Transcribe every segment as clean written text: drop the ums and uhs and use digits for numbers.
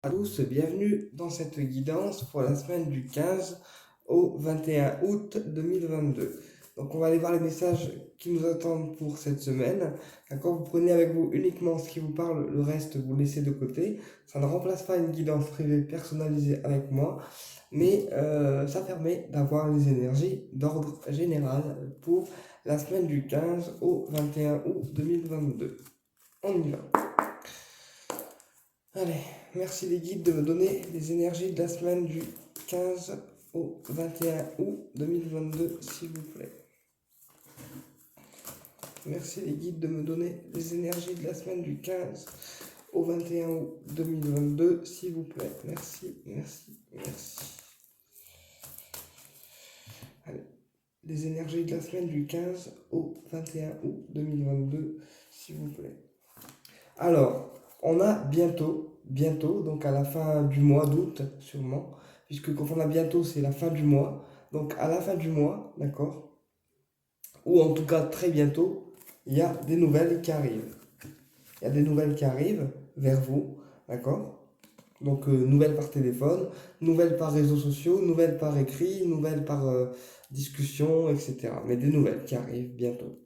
À tous, bienvenue dans cette guidance pour la semaine du 15 au 21 août 2022. Donc on va aller voir les messages qui nous attendent pour cette semaine. D'accord, vous prenez avec vous uniquement ce qui vous parle, le reste vous laissez de côté. Ça ne remplace pas une guidance privée personnalisée avec moi, mais ça permet d'avoir les énergies d'ordre général pour la semaine du 15 au 21 août 2022. On y va. Allez, merci les guides de me donner les énergies de la semaine du 15 au 21 août 2022, s'il vous plaît. Merci les guides de me donner les énergies de la semaine du 15 au 21 août 2022, s'il vous plaît. Merci, merci, merci. Allez, les énergies de la semaine du 15 au 21 août 2022, s'il vous plaît. Alors, on a bientôt, donc à la fin du mois d'août, sûrement, puisque quand on a bientôt, c'est la fin du mois. Donc à la fin du mois, d'accord, ou en tout cas très bientôt, il y a des nouvelles qui arrivent. Il y a des nouvelles qui arrivent vers vous, d'accord? Donc nouvelles par téléphone, nouvelles par réseaux sociaux, nouvelles par écrit, nouvelles par discussion, etc. Mais des nouvelles qui arrivent bientôt.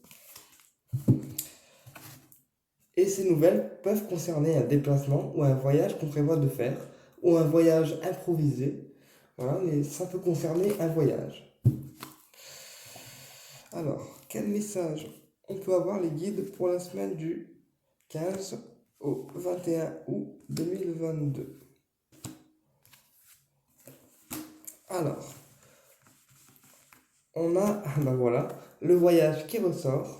Et ces nouvelles peuvent concerner un déplacement ou un voyage qu'on prévoit de faire, ou un voyage improvisé. Voilà, mais ça peut concerner un voyage. Alors, quel message on peut avoir les guides pour la semaine du 15 au 21 août 2022? Alors, on a, ben voilà, le voyage qui ressort.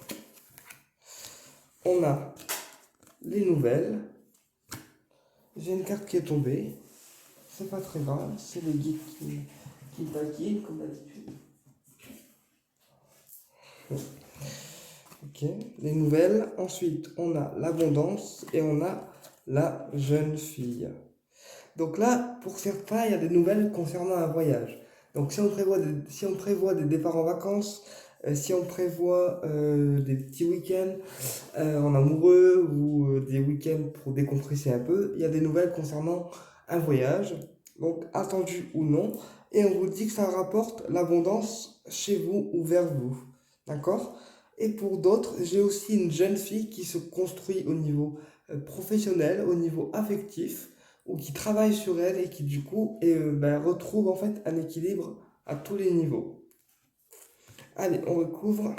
On a les nouvelles. J'ai une carte qui est tombée. C'est pas très grave, c'est les guides qui taquinent comme d'habitude. Ok, les nouvelles. Ensuite, on a l'abondance et on a la jeune fille. Donc là, pour certains, il y a des nouvelles concernant un voyage. Donc si on prévoit des départs en vacances, si on prévoit des petits week-ends en amoureux ou des week-ends pour décompresser un peu, il y a des nouvelles concernant un voyage, donc attendu ou non, et on vous dit que ça rapporte l'abondance chez vous ou vers vous. D'accord? Et pour d'autres, j'ai aussi une jeune fille qui se construit au niveau professionnel, au niveau affectif, ou qui travaille sur elle et qui du coup retrouve en fait un équilibre à tous les niveaux. Allez, on recouvre.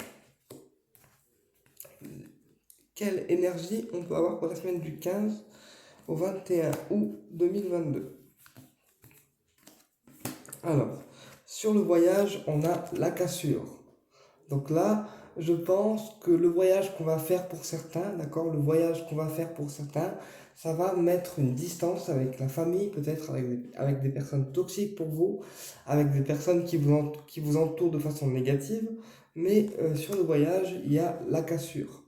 Quelle énergie on peut avoir pour la semaine du 15 au 21 août 2022? Alors, sur le voyage, on a la cassure. Donc là, je pense que le voyage qu'on va faire pour certains, d'accord, le voyage qu'on va faire pour certains, ça va mettre une distance avec la famille, peut-être avec des personnes toxiques pour vous, avec des personnes qui vous entourent de façon négative. Mais sur le voyage, il y a la cassure.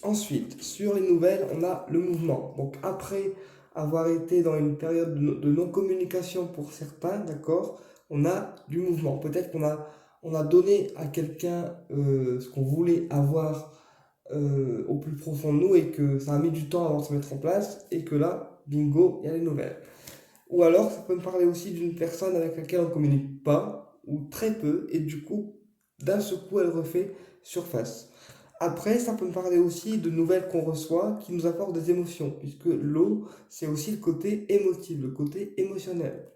Ensuite, sur les nouvelles, on a le mouvement. Donc après avoir été dans une période de non-communication pour certains, d'accord, on a du mouvement. Peut-être on a donné à quelqu'un ce qu'on voulait avoir au plus profond de nous et que ça a mis du temps avant de se mettre en place et que là, bingo, il y a les nouvelles. Ou alors, ça peut me parler aussi d'une personne avec laquelle on ne communique pas ou très peu et du coup, d'un seul coup, elle refait surface. Après, ça peut me parler aussi de nouvelles qu'on reçoit qui nous apportent des émotions, puisque l'eau, c'est aussi le côté émotif, le côté émotionnel.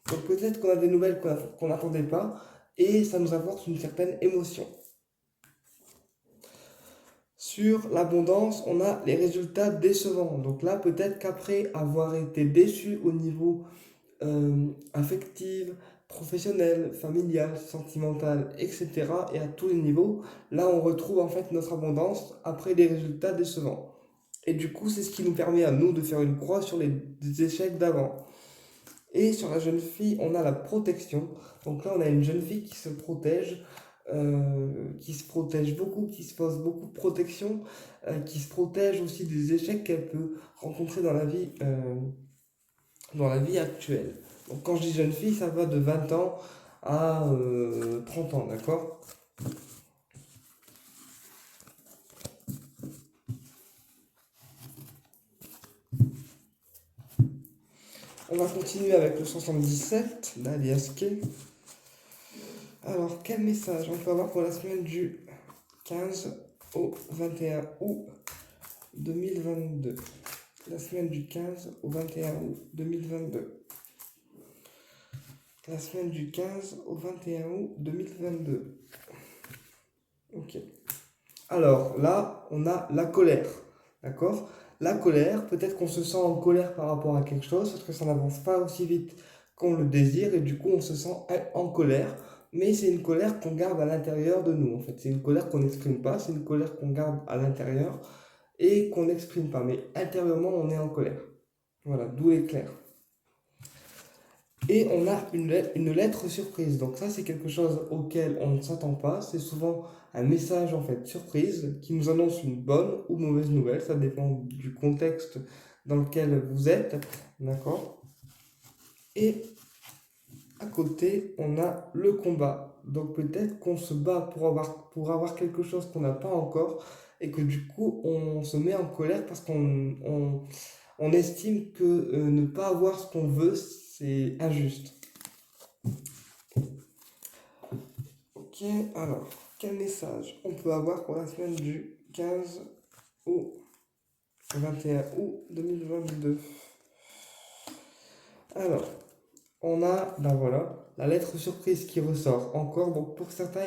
Donc peut-être qu'on a des nouvelles qu'on n'attendait pas, et ça nous apporte une certaine émotion. Sur l'abondance, on a les résultats décevants. Donc là, peut-être qu'après avoir été déçu au niveau affectif, professionnel, familial, sentimental, etc. et à tous les niveaux, là on retrouve en fait notre abondance après des résultats décevants. Et du coup, c'est ce qui nous permet à nous de faire une croix sur les échecs d'avant. Et sur la jeune fille, on a la protection. Donc là, on a une jeune fille qui se protège beaucoup, qui se pose beaucoup de protection, qui se protège aussi des échecs qu'elle peut rencontrer dans la vie actuelle. Donc quand je dis jeune fille, ça va de 20 ans à 30 ans, d'accord? on va continuer avec le 77 d'Alias Kay. Alors, quel message on peut avoir pour la semaine du 15 au 21 août 2022? La semaine du 15 au 21 août 2022. La semaine du 15 au 21 août 2022. Ok. Alors là, on a la colère. D'accord? La colère, peut-être qu'on se sent en colère par rapport à quelque chose, parce que ça n'avance pas aussi vite qu'on le désire, et du coup, on se sent en colère. Mais c'est une colère qu'on garde à l'intérieur de nous, en fait. C'est une colère qu'on n'exprime pas, c'est une colère qu'on garde à l'intérieur et qu'on n'exprime pas. Mais intérieurement, on est en colère. Voilà, d'où l'éclair. Et on a une lettre surprise. Donc ça, c'est quelque chose auquel on ne s'attend pas. C'est souvent un message en fait surprise qui nous annonce une bonne ou mauvaise nouvelle. Ça dépend du contexte dans lequel vous êtes. D'accord? Et à côté, on a le combat. Donc peut-être qu'on se bat pour avoir quelque chose qu'on n'a pas encore et que du coup, on se met en colère parce on estime que ne pas avoir ce qu'on veut, c'est injuste. Ok, alors, quel message on peut avoir pour la semaine du 15 au 21 août 2022? Alors, on a, ben voilà, la lettre surprise qui ressort encore. Donc pour certains,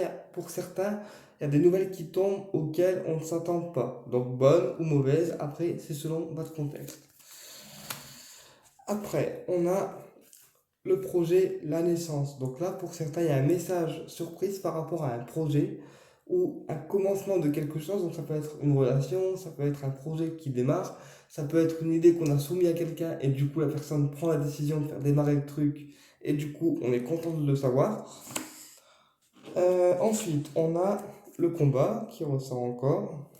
il y a des nouvelles qui tombent auxquelles on ne s'attend pas. Donc bonnes ou mauvaises, après c'est selon votre contexte. Après, on a le projet, la naissance. Donc là, pour certains, il y a un message surprise par rapport à un projet ou un commencement de quelque chose. Donc ça peut être une relation, ça peut être un projet qui démarre, ça peut être une idée qu'on a soumise à quelqu'un et du coup la personne prend la décision de faire démarrer le truc et du coup on est content de le savoir. Ensuite, on a le combat qui ressort encore,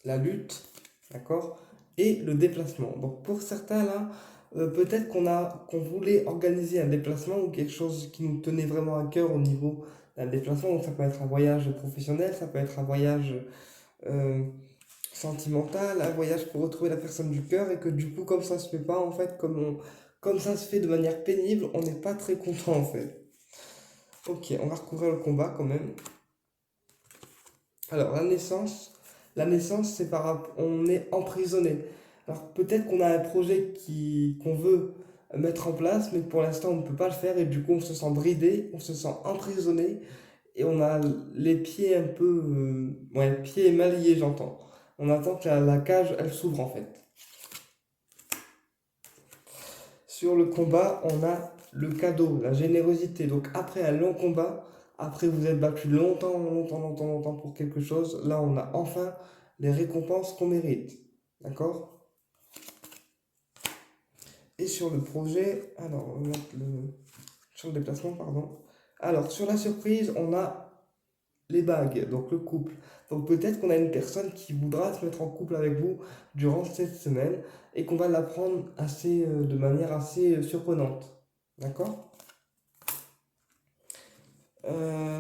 la lutte, d'accord, et le déplacement. Donc pour certains là, peut-être qu'on voulait organiser un déplacement ou quelque chose qui nous tenait vraiment à cœur au niveau d'un déplacement. Donc ça peut être un voyage professionnel, ça peut être un voyage euh, sentimental, un voyage pour retrouver la personne du cœur et que du coup comme ça se fait pas en fait, comme ça se fait de manière pénible, on n'est pas très content en fait. Ok, on va recouvrir le combat quand même. Alors la naissance c'est on est emprisonné. Alors peut-être qu'on a un projet qu'on veut mettre en place, mais pour l'instant on ne peut pas le faire et du coup on se sent bridé, on se sent emprisonné et on a les pieds un peu, ouais, pieds et mains liés j'entends. On attend que la cage elle s'ouvre en fait. Sur le combat, on a le cadeau, la générosité. Donc après un long combat, après vous êtes battu longtemps pour quelque chose, là on a enfin les récompenses qu'on mérite. D'accord? Et sur le projet, alors on va mettre sur le déplacement, pardon. Alors sur la surprise, on a les bagues, donc le couple. Donc peut-être qu'on a une personne qui voudra se mettre en couple avec vous durant cette semaine et qu'on va l'apprendre de manière assez surprenante. D'accord?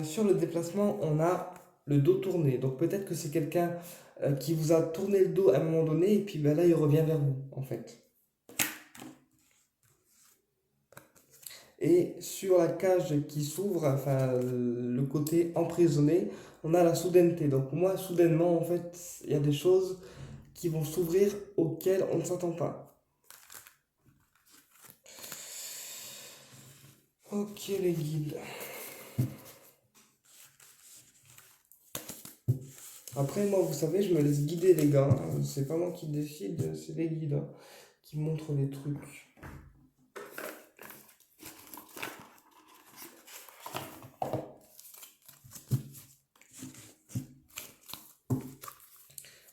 Sur le déplacement, on a le dos tourné. Donc peut-être que c'est quelqu'un qui vous a tourné le dos à un moment donné et puis ben là il revient vers vous en fait. Et sur la cage qui s'ouvre, enfin le côté emprisonné, on a la soudaineté. Donc moi soudainement en fait il y a des choses qui vont s'ouvrir auxquelles on ne s'attend pas. Ok les guides. Après moi vous savez je me laisse guider les gars. C'est pas moi qui décide, c'est les guides hein, qui montrent les trucs.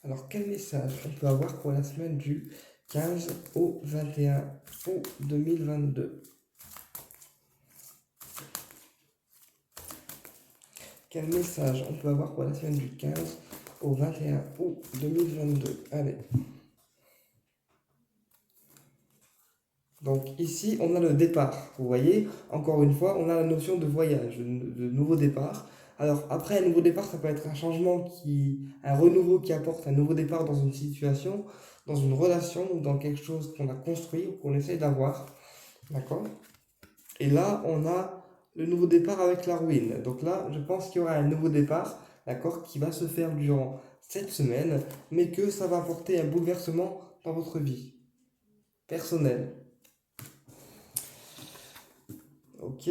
Alors, quel message on peut avoir pour la semaine du 15 au 21 août 2022? Quel message on peut avoir pour la semaine du 15 au 21 août 2022? Allez. Donc ici, on a le départ. Vous voyez, encore une fois, on a la notion de voyage, de nouveau départ. Alors, après, un nouveau départ, ça peut être un renouveau qui apporte un nouveau départ dans une situation, dans une relation ou dans quelque chose qu'on a construit ou qu'on essaie d'avoir. D'accord? Et là, on a le nouveau départ avec la ruine. Donc là, je pense qu'il y aura un nouveau départ, d'accord, qui va se faire durant cette semaine, mais que ça va apporter un bouleversement dans votre vie personnelle. Ok?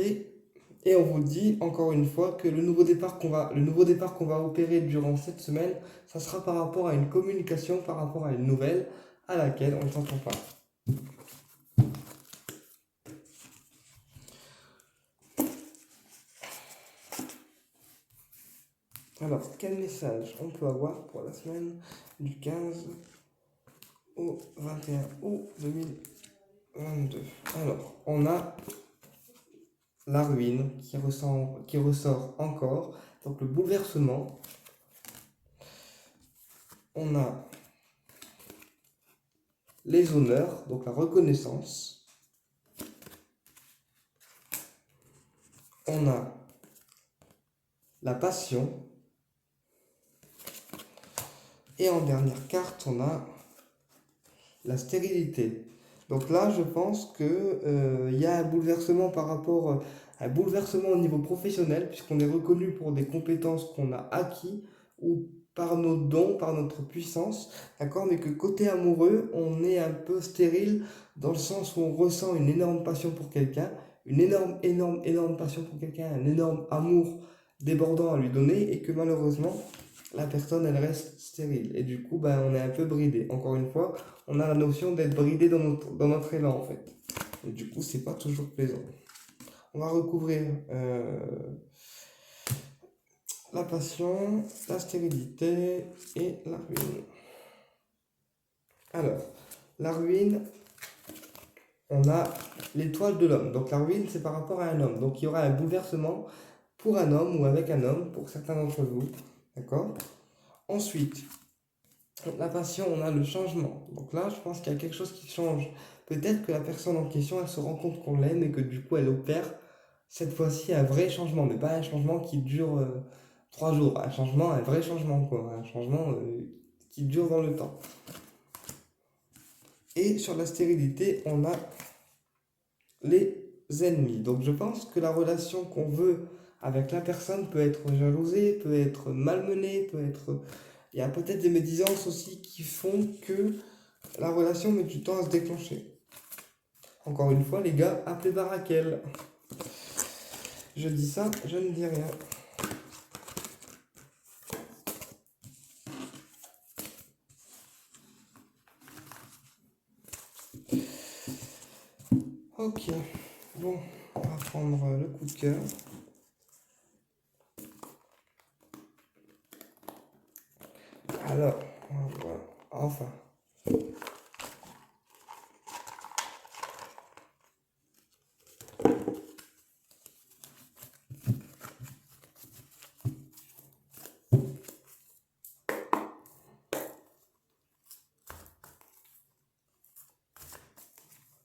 Et on vous dit encore une fois que le nouveau départ qu'on va opérer durant cette semaine, ça sera par rapport à une communication, par rapport à une nouvelle à laquelle on ne s'entend pas. Alors, quel message on peut avoir pour la semaine du 15 au 21 août 2022? Alors, on a la ruine qui ressort encore, donc le bouleversement. On a les honneurs, donc la reconnaissance. On a la passion. Et en dernière carte, on a la stérilité. Donc là, je pense que y a un bouleversement un bouleversement au niveau professionnel, puisqu'on est reconnu pour des compétences qu'on a acquis ou par nos dons, par notre puissance, d'accord, mais que côté amoureux, on est un peu stérile dans le sens où on ressent une énorme passion pour quelqu'un, une énorme passion pour quelqu'un, un énorme amour débordant à lui donner, et que malheureusement, la personne, elle reste stérile. Et du coup, ben, on est un peu bridé. Encore une fois, on a la notion d'être bridé dans notre élan, en fait. Et du coup, c'est pas toujours plaisant. On va recouvrir la passion, la stérilité et la ruine. Alors, la ruine, on a l'étoile de l'homme. Donc la ruine, c'est par rapport à un homme. Donc il y aura un bouleversement pour un homme ou avec un homme, pour certains d'entre vous. D'accord? Ensuite, la passion, on a le changement. Donc là, je pense qu'il y a quelque chose qui change. Peut-être que la personne en question, elle se rend compte qu'on l'aime et que du coup, elle opère cette fois-ci un vrai changement, mais pas un changement qui dure 3 jours. Un vrai changement, quoi. Un changement qui dure dans le temps. Et sur la stérilité, on a les ennemis. Donc je pense que la relation qu'on veut avec la personne peut être jalousée, peut être malmenée, peut être... Il y a peut-être des médisances aussi qui font que la relation met du temps à se déclencher. Encore une fois, les gars, appelez Barakel. Je dis ça, je ne dis rien. Ok, bon, on va prendre le coup de cœur. Alors, on va voir. Enfin.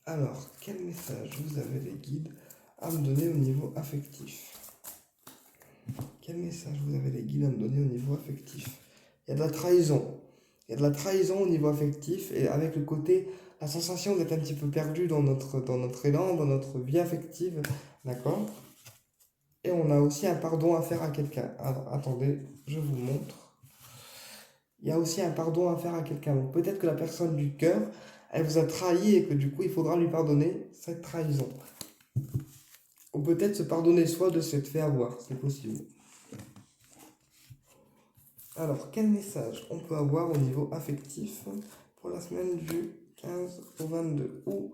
Alors, quel message vous avez les guides à me donner au niveau affectif? Quel message vous avez les guides à me donner au niveau affectif? Il y a de la trahison. Il y a de la trahison au niveau affectif et avec le côté, la sensation d'être un petit peu perdu dans notre élan, dans notre vie affective. D'accord? Et on a aussi un pardon à faire à quelqu'un. Alors, attendez, je vous montre. Il y a aussi un pardon à faire à quelqu'un. Donc peut-être que la personne du cœur, elle vous a trahi et que du coup, il faudra lui pardonner cette trahison. Ou peut-être se pardonner soi de s'être fait avoir, c'est possible. Alors, quel message on peut avoir au niveau affectif pour la semaine du 15 au 22 août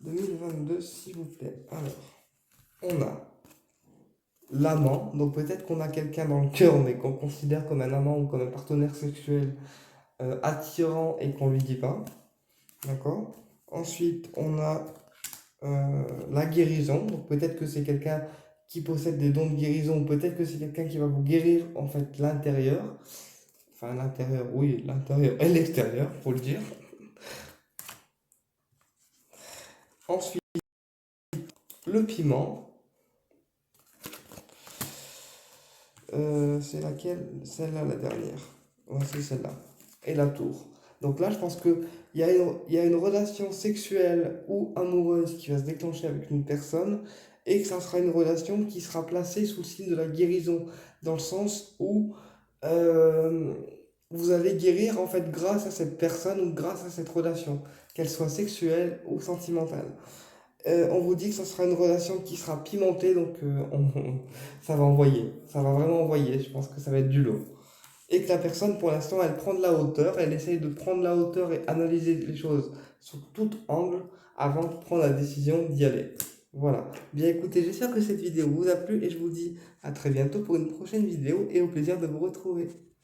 2022, s'il vous plaît? Alors, on a l'amant, donc peut-être qu'on a quelqu'un dans le cœur, mais qu'on considère comme un amant ou comme un partenaire sexuel attirant et qu'on lui dit pas. D'accord? Ensuite, on a la guérison, donc peut-être que c'est quelqu'un qui possède des dons de guérison, ou peut-être que c'est quelqu'un qui va vous guérir en fait l'intérieur. Enfin, l'intérieur, oui, l'intérieur et l'extérieur, faut le dire. Ensuite, le piment. C'est laquelle? Celle-là, la dernière. Ouais, c'est celle-là. Et la tour. Donc là, je pense que il y a une relation sexuelle ou amoureuse qui va se déclencher avec une personne et que ça sera une relation qui sera placée sous le signe de la guérison, dans le sens où euh, vous allez guérir en fait grâce à cette personne ou grâce à cette relation, qu'elle soit sexuelle ou sentimentale. On vous dit que ça sera une relation qui sera pimentée, donc ça va envoyer, ça va vraiment envoyer, je pense que ça va être du lot. Et que la personne, pour l'instant, elle prend de la hauteur, elle essaye de prendre de la hauteur et analyser les choses sous tout angle avant de prendre la décision d'y aller. Voilà. Bien écoutez, j'espère que cette vidéo vous a plu et je vous dis à très bientôt pour une prochaine vidéo et au plaisir de vous retrouver.